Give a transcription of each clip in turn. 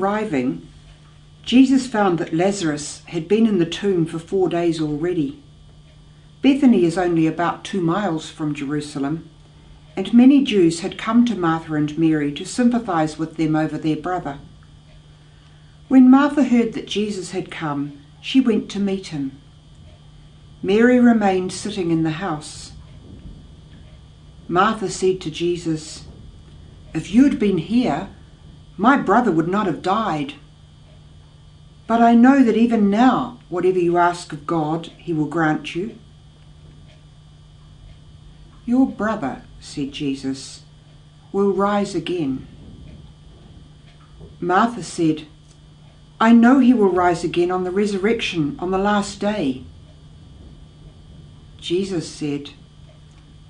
arriving, Jesus found that Lazarus had been in the tomb for 4 days already. Bethany is only about 2 miles from Jerusalem, and many Jews had come to Martha and Mary to sympathize with them over their brother. When Martha heard that Jesus had come, she went to meet him. Mary remained sitting in the house. Martha said to Jesus, "If you had been here, my brother would not have died. But I know that even now, whatever you ask of God, he will grant you." "Your brother," said Jesus, "will rise again." Martha said, "I know he will rise again on the resurrection on the last day." Jesus said,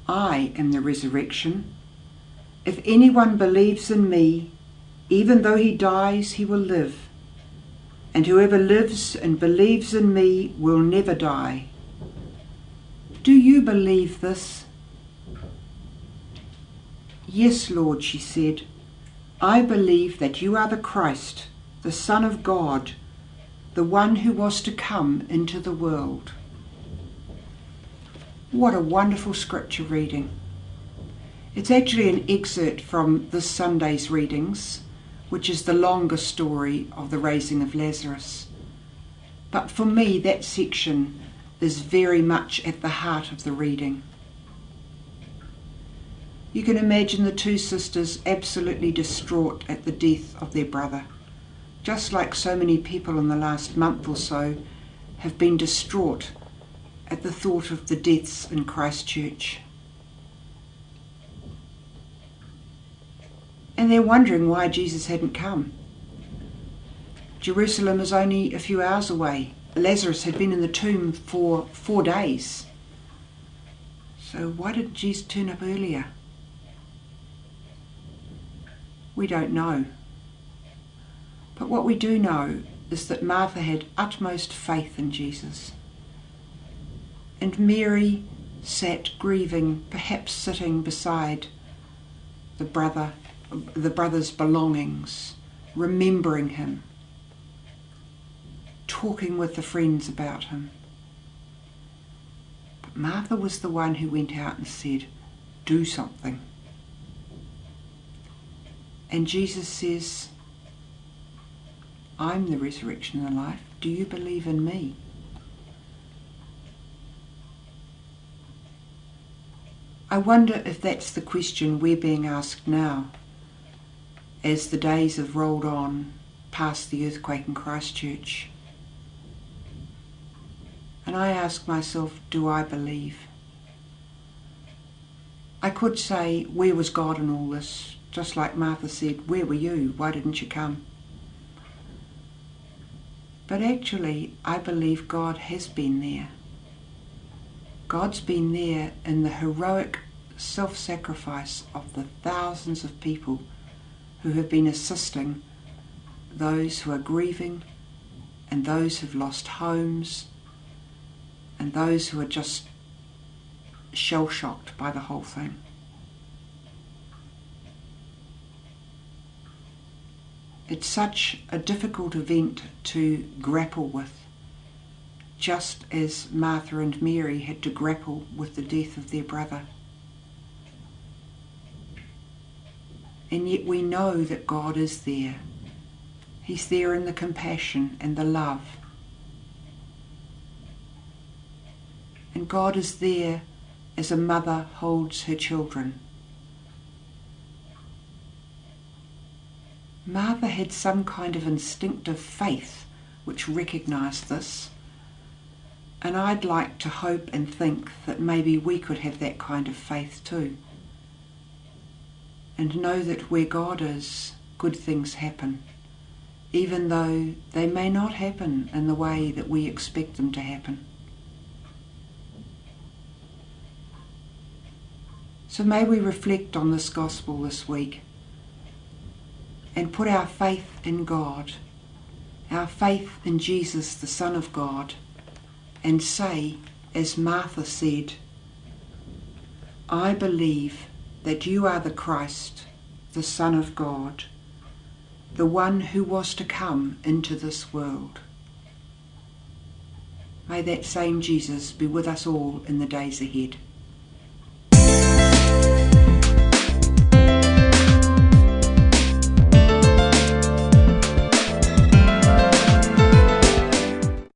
"I am the resurrection. If anyone believes in me, even though he dies, he will live. And whoever lives and believes in me will never die. Do you believe this?" "Yes, Lord," she said. "I believe that you are the Christ, the Son of God, the one who was to come into the world." What a wonderful scripture reading. It's actually an excerpt from this Sunday's readings, which is the longer story of the raising of Lazarus. But for me, that section is very much at the heart of the reading. You can imagine the two sisters absolutely distraught at the death of their brother, just like so many people in the last month or so have been distraught at the thought of the deaths in Christchurch. And they're wondering why Jesus hadn't come. Jerusalem is only a few hours away. Lazarus had been in the tomb for 4 days. So why did Jesus turn up earlier? We don't know. But what we do know is that Martha had utmost faith in Jesus. And Mary sat grieving, perhaps sitting beside the brother's belongings, remembering him, talking with the friends about him. But Martha was the one who went out and said, "Do something." And Jesus says, "I'm the resurrection and the life. Do you believe in me?" I wonder if that's the question we're being asked now, as the days have rolled on past the earthquake in Christchurch. And I ask myself, do I believe? I could say, where was God in all this? Just like Martha said, where were you? Why didn't you come? But actually, I believe God has been there. God's been there in the heroic self-sacrifice of the thousands of people who have been assisting those who are grieving and those who've lost homes and those who are just shell-shocked by the whole thing. It's such a difficult event to grapple with, just as Martha and Mary had to grapple with the death of their brother. And yet we know that God is there. He's there in the compassion and the love. And God is there as a mother holds her children. Martha had some kind of instinctive faith which recognised this. And I'd like to hope and think that maybe we could have that kind of faith too. And know that where God is, good things happen, even though they may not happen in the way that we expect them to happen. So may we reflect on this gospel this week and put our faith in God, our faith in Jesus, the Son of God, and say, as Martha said, "I believe that you are the Christ, the Son of God, the one who was to come into this world. May that same Jesus be with us all in the days ahead.